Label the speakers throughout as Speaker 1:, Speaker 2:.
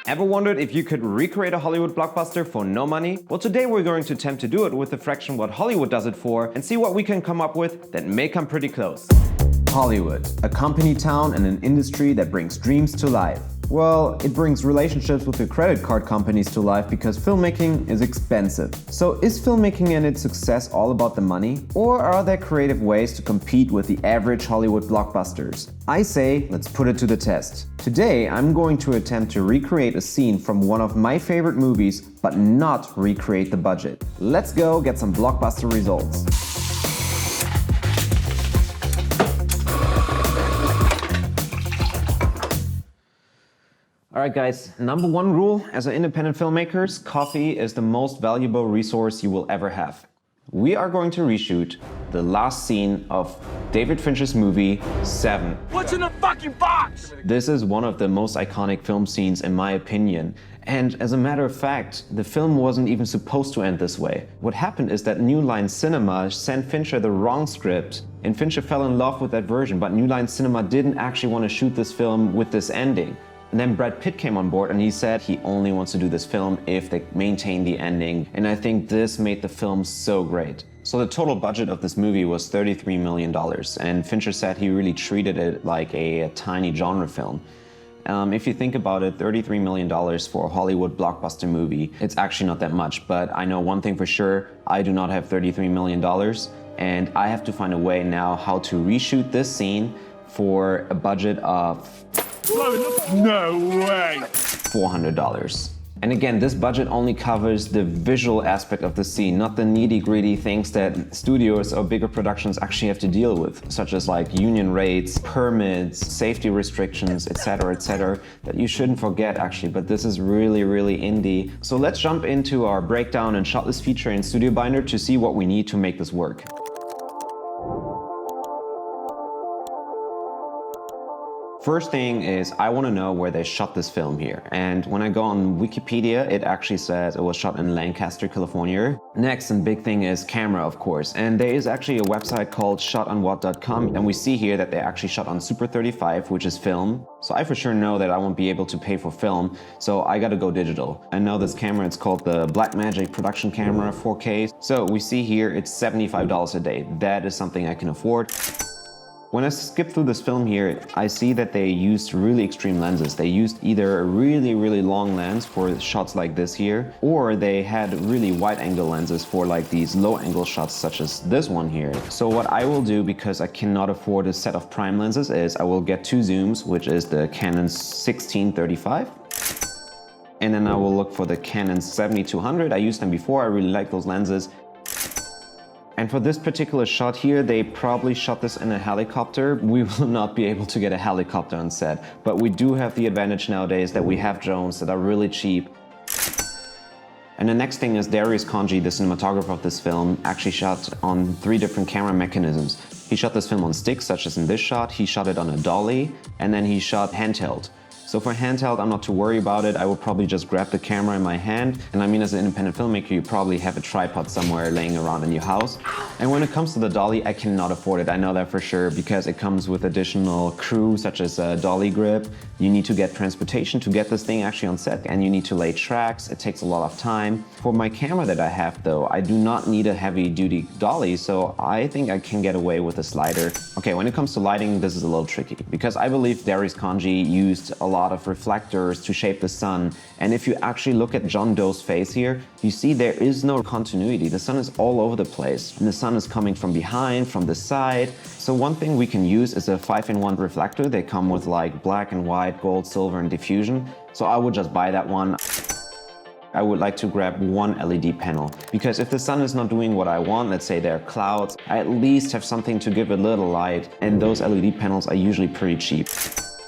Speaker 1: Ever wondered if you could recreate a Hollywood blockbuster for no money? Well, today we're going to attempt to do it with a fraction what Hollywood does it for and see what we can come up with that may come pretty close. Hollywood, a company town and an industry that brings dreams to life. Well, it brings relationships with the credit card companies to life because filmmaking is expensive. So is filmmaking and its success all about the money? Or are there creative ways to compete with the average Hollywood blockbusters? I say, let's put it to the test. Today, I'm going to attempt to recreate a scene from one of my favorite movies, but not recreate the budget. Let's go get some blockbuster results. Alright guys, number one rule as an independent filmmakers, coffee is the most valuable resource you will ever have. We are going to reshoot the last scene of David Fincher's movie, Se7en.
Speaker 2: What's in the fucking box?
Speaker 1: This is one of the most iconic film scenes in my opinion. And as a matter of fact, the film wasn't even supposed to end this way. What happened is that New Line Cinema sent Fincher the wrong script and Fincher fell in love with that version, but New Line Cinema didn't actually want to shoot this film with this ending. And then Brad Pitt came on board and he said he only wants to do this film if they maintain the ending. And I think this made the film so great. So the total budget of this movie was $33 million. And Fincher said he really treated it like a tiny genre film. If you think about it, $33 million for a Hollywood blockbuster movie, it's actually not that much. But I know one thing for sure, I do not have $33 million. And I have to find a way now how to reshoot this scene for a budget of
Speaker 2: No way!
Speaker 1: $400. And again, this budget only covers the visual aspect of the scene, not the nitty-gritty things that studios or bigger productions actually have to deal with, such as like union rates, permits, safety restrictions, etc., that you shouldn't forget actually, but this is really, really indie. So let's jump into our breakdown and shot list feature in Studio Binder to see what we need to make this work. First thing is I want to know where they shot this film here. And when I go on Wikipedia, it actually says it was shot in Lancaster, California. Next and big thing is camera, of course. And there is actually a website called shotonwhat.com. And we see here that they actually shot on Super 35, which is film. So I for sure know that I won't be able to pay for film. So I got to go digital. I know this camera, it's called the Blackmagic production camera 4K. So we see here it's $75 a day. That is something I can afford. When I skip through this film here, I see that they used really extreme lenses. They used either a really, really long lens for shots like this here, or they had really wide angle lenses for like these low angle shots such as this one here. So what I will do, because I cannot afford a set of prime lenses, is I will get two zooms, which is the Canon 16-35. And then I will look for the Canon 70-200. I used them before, I really like those lenses. And for this particular shot here, they probably shot this in a helicopter. We will not be able to get a helicopter on set, but we do have the advantage nowadays that we have drones that are really cheap. And the next thing is Darius Khondji, the cinematographer of this film, actually shot on 3 different camera mechanisms. He shot this film on sticks, such as in this shot. He shot it on a dolly, and then he shot handheld. So for handheld, I'm not too worried about it. I will probably just grab the camera in my hand. And I mean, as an independent filmmaker, you probably have a tripod somewhere laying around in your house. And when it comes to the dolly, I cannot afford it. I know that for sure, because it comes with additional crew, such as a dolly grip. You need to get transportation to get this thing actually on set, and you need to lay tracks. It takes a lot of time. For my camera that I have though, I do not need a heavy duty dolly, so I think I can get away with a slider. Okay, when it comes to lighting, this is a little tricky, because I believe Darius Khondji used a lot of reflectors to shape the sun. And if you actually look at John Doe's face here, you see there is no continuity. The sun is all over the place, and the sun is coming from behind, from the side. So one thing we can use is a 5-in-1 reflector. They come with like black and white, gold, silver, and diffusion. So I would just buy that one. I would like to grab one LED panel, because if the sun is not doing what I want, let's say there are clouds, I at least have something to give a little light, and those LED panels are usually pretty cheap.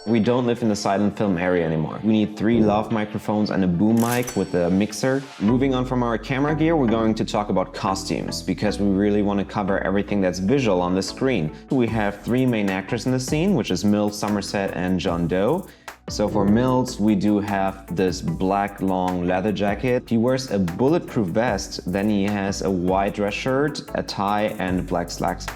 Speaker 1: We don't live in the silent film area anymore. We need 3 lav microphones and a boom mic with a mixer. Moving on from our camera gear, we're going to talk about costumes, because we really want to cover everything that's visual on the screen. We have 3 main actors in the scene, which is Mills, Somerset, and John Doe. So for Mills, we do have this black long leather jacket. He wears a bulletproof vest, then he has a white dress shirt, a tie, and black slacks.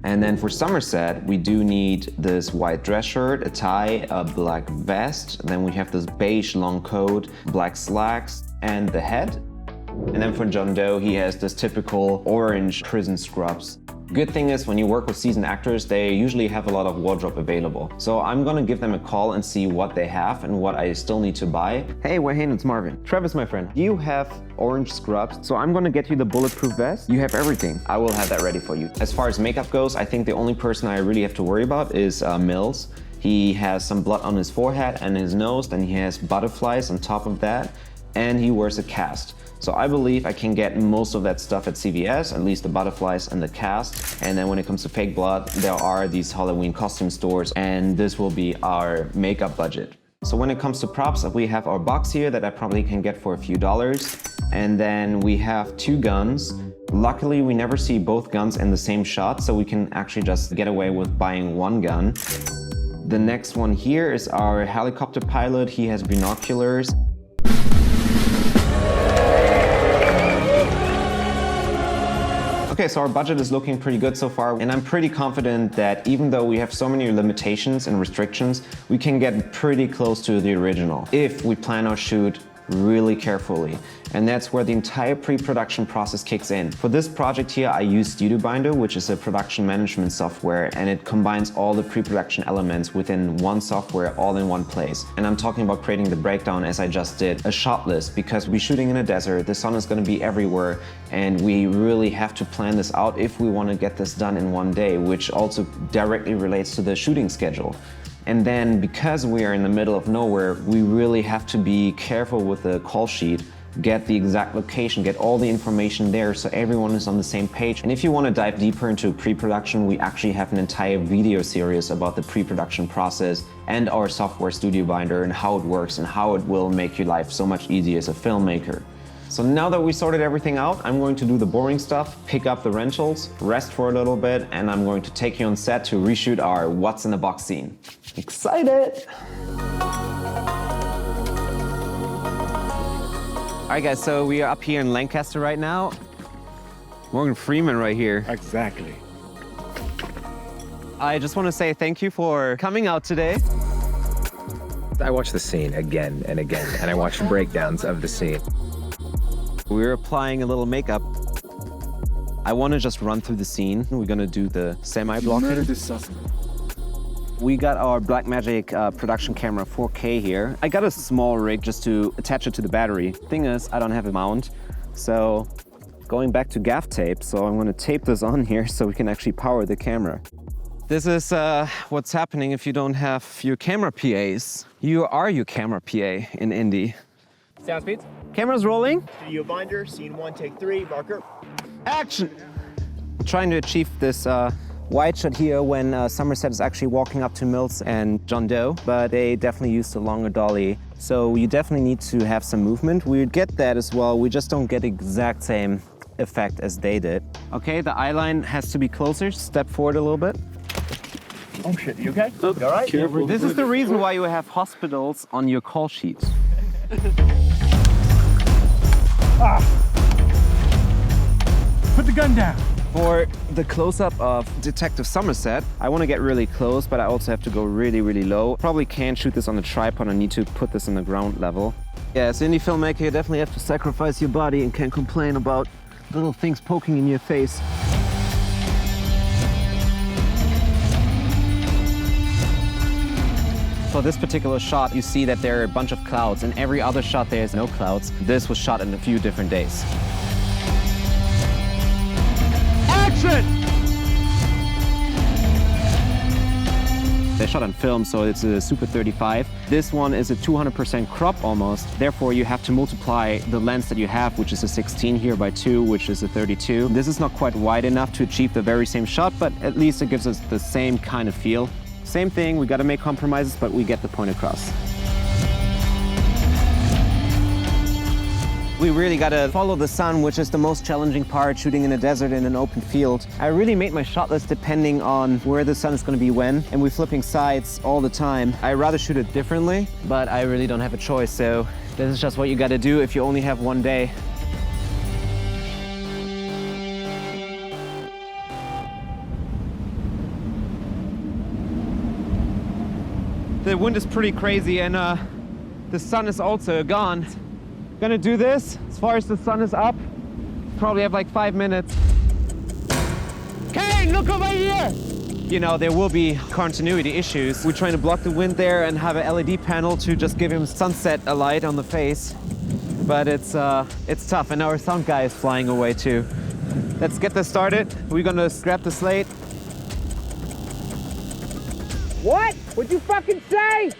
Speaker 1: And then for Somerset, we do need this white dress shirt, a tie, a black vest. Then we have this beige long coat, black slacks, and the hat. And then for John Doe, he has this typical orange prison scrubs. Good thing is when you work with seasoned actors, they usually have a lot of wardrobe available. So I'm gonna give them a call and see what they have and what I still need to buy. Hey, Wayne, it's Marvin. Travis, my friend. You have orange scrubs, so I'm gonna get you the bulletproof vest. You have everything. I will have that ready for you. As far as makeup goes, I think the only person I really have to worry about is Mills. He has some blood on his forehead and his nose, then he has butterflies on top of that, and he wears a cast. So I believe I can get most of that stuff at CVS, at least the butterflies and the cast. And then when it comes to fake blood, there are these Halloween costume stores, and this will be our makeup budget. So when it comes to props, we have our box here that I probably can get for a few dollars. And then we have 2 guns. Luckily, we never see both guns in the same shot, so we can actually just get away with buying 1 gun. The next one here is our helicopter pilot. He has binoculars. Okay, so our budget is looking pretty good so far, and I'm pretty confident that even though we have so many limitations and restrictions, we can get pretty close to the original if we plan our shoot really carefully. And that's where the entire pre-production process kicks in. For this project here, I use StudioBinder, which is a production management software, and it combines all the pre-production elements within one software all in one place. And I'm talking about creating the breakdown as I just did, a shot list, because we're shooting in a desert, the sun is gonna be everywhere, and we really have to plan this out if we wanna get this done in one day, which also directly relates to the shooting schedule. And then because we are in the middle of nowhere, we really have to be careful with the call sheet, get the exact location, get all the information there so everyone is on the same page. And if you want to dive deeper into pre-production, we actually have an entire video series about the pre-production process and our software StudioBinder and how it works and how it will make your life so much easier as a filmmaker. So now that we sorted everything out, I'm going to do the boring stuff, pick up the rentals, rest for a little bit, and I'm going to take you on set to reshoot our What's in the Box scene. Excited! All right guys, so we are up here in Lancaster right now. Morgan Freeman right here.
Speaker 2: Exactly.
Speaker 1: I just want to say thank you for coming out today.
Speaker 3: I watched the scene again and again, and I watched breakdowns of the scene.
Speaker 1: We're applying a little makeup. I want to just run through the scene. We're going to do the semi-block here. We got our Blackmagic production camera 4K here. I got a small rig just to attach it to the battery. Thing is, I don't have a mount, so going back to gaff tape. So I'm going to tape this on here so we can actually power the camera. This is what's happening if you don't have your camera PAs. You are your camera PA in Indy.
Speaker 4: Sound speeds.
Speaker 1: Camera's rolling.
Speaker 4: Studio binder, scene 1, take 3, marker.
Speaker 1: Action! Trying to achieve this wide shot here when Somerset is actually walking up to Mills and John Doe, but they definitely used a longer dolly. So you definitely need to have some movement. We get that as well. We just don't get the exact same effect as they did. Okay, the eye line has to be closer. Step forward a little bit.
Speaker 4: Oh shit, you okay? You all right?
Speaker 2: Careful.
Speaker 1: This is the reason why you have hospitals on your call sheets.
Speaker 2: Put the gun down.
Speaker 1: For the close-up of Detective Somerset, I want to get really close, but I also have to go really, really low. Probably can't shoot this on a tripod. I need to put this on the ground level. Yeah, as an indie filmmaker, you definitely have to sacrifice your body and can't complain about little things poking in your face. For this particular shot, you see that there are a bunch of clouds. In every other shot, there's no clouds. This was shot in a few different days. Action! They shot on film, so it's a Super 35. This one is a 200% crop almost. Therefore, you have to multiply the lens that you have, which is a 16 here by 2, which is a 32. This is not quite wide enough to achieve the very same shot, but at least it gives us the same kind of feel. Same thing, we gotta make compromises, but we get the point across. We really gotta follow the sun, which is the most challenging part, shooting in a desert in an open field. I really made my shot list depending on where the sun is gonna be when, and we're flipping sides all the time. I rather shoot it differently, but I really don't have a choice, so this is just what you gotta do if you only have one day. The wind is pretty crazy and the sun is also gone. Gonna do this as far as the sun is up. Probably have like 5 minutes. Kane, look over here! You know, there will be continuity issues. We're trying to block the wind there and have a LED panel to just give him sunset light on the face. But it's tough, and our sound guy is flying away too. Let's get this started. We're gonna grab the slate.
Speaker 5: What? What'd you fucking say?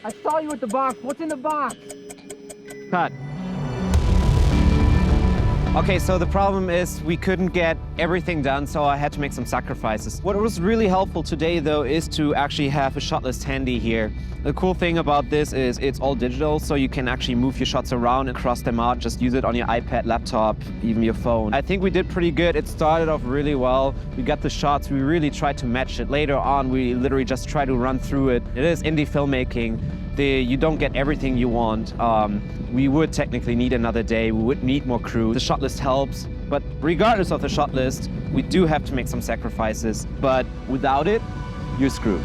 Speaker 5: I saw you at the box. What's in the box?
Speaker 1: Cut. Okay, so the problem is we couldn't get everything done, so I had to make some sacrifices. What was really helpful today, though, is to actually have a shot list handy here. The cool thing about this is it's all digital, so you can actually move your shots around and cross them out. Just use it on your iPad, laptop, even your phone. I think we did pretty good. It started off really well. We got the shots. We really tried to match it. Later on, we literally just try to run through it. It is indie filmmaking. You don't get everything you want. We would technically need another day. We would need more crew. The shot list helps, but regardless of the shot list, we do have to make some sacrifices. But without it, you're screwed.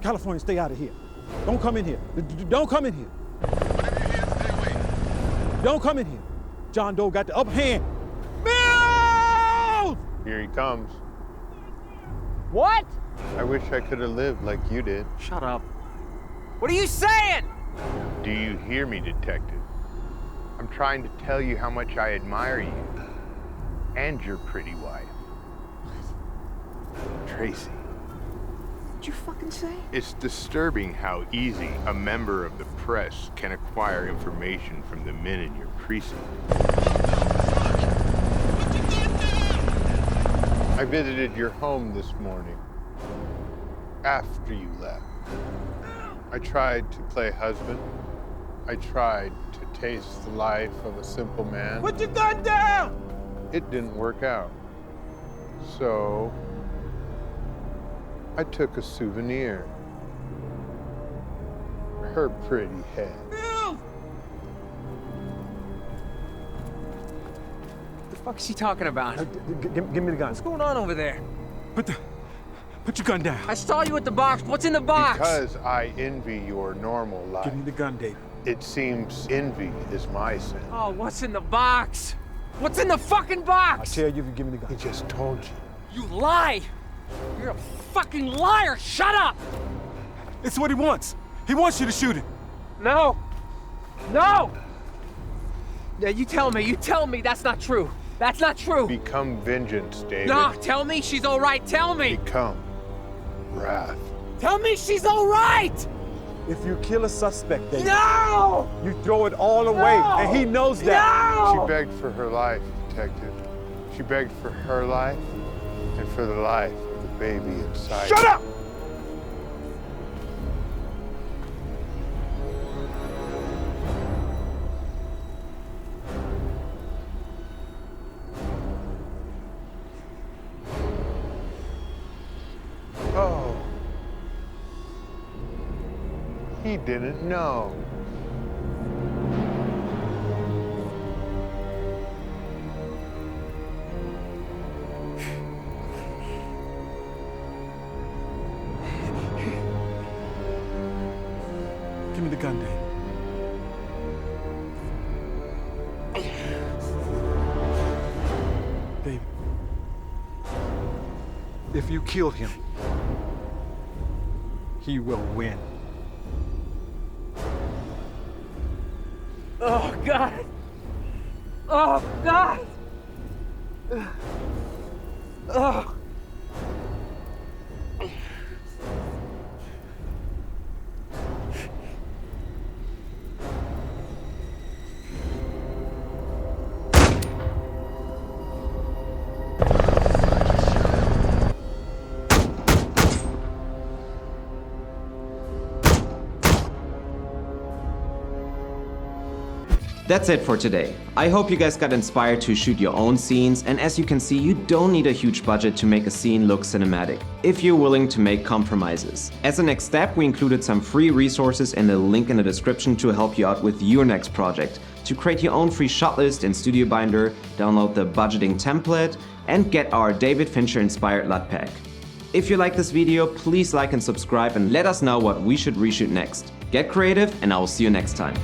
Speaker 2: California, stay out of here. Don't come in here. Don't come in here. Don't come in here. John Doe got the upper hand. Move!
Speaker 6: Here he comes.
Speaker 5: What?
Speaker 6: I wish I could have lived like you did.
Speaker 5: Shut up. What are you saying?
Speaker 6: Do you hear me, detective? I'm trying to tell you how much I admire you and your pretty wife. Tracy.
Speaker 5: What'd you fucking say?
Speaker 6: It's disturbing how easy a member of the press can acquire information from the men in your precinct. I visited your home this morning after you left. I tried to play husband. I tried to taste the life of a simple man.
Speaker 2: Put your gun down!
Speaker 6: It didn't work out. So I took a souvenir. Her pretty head.
Speaker 2: Move!
Speaker 5: What the fuck is he talking about?
Speaker 2: Give me the gun.
Speaker 5: What's going on over there?
Speaker 2: Put your gun down.
Speaker 5: I saw you at the box. What's in the box?
Speaker 6: Because I envy your normal life.
Speaker 2: Give me the gun, David.
Speaker 6: It seems envy is my sin.
Speaker 5: Oh, what's in the box? What's in the fucking box?
Speaker 2: I tell you if you give me the
Speaker 6: He
Speaker 2: gun.
Speaker 6: just told you.
Speaker 5: You lie! You're a fucking liar! Shut up!
Speaker 2: It's what he wants. He wants you to shoot him.
Speaker 5: No! No! Yeah, you tell me that's not true. That's not true.
Speaker 6: Become vengeance, David.
Speaker 5: No, tell me she's all right. Tell me.
Speaker 6: Become wrath.
Speaker 5: Tell me she's all right.
Speaker 2: If you kill a suspect, David,
Speaker 5: No!
Speaker 2: you throw it all away,
Speaker 5: No!
Speaker 2: and he knows that.
Speaker 6: She
Speaker 5: No!
Speaker 6: begged for her life, detective. She begged for her life and for the life of the baby inside.
Speaker 2: Shut up!
Speaker 6: Oh. He didn't know.
Speaker 2: Give me the gun, David. David, if you kill him, he will win.
Speaker 5: Oh, God! Oh, God! Oh.
Speaker 1: That's it for today. I hope you guys got inspired to shoot your own scenes, and as you can see, you don't need a huge budget to make a scene look cinematic, if you're willing to make compromises. As a next step, we included some free resources and a link in the description to help you out with your next project. To create your own free shot list in Studio Binder, download the budgeting template, and get our David Fincher inspired LUT pack. If you like this video, please like and subscribe and let us know what we should reshoot next. Get creative, and I will see you next time.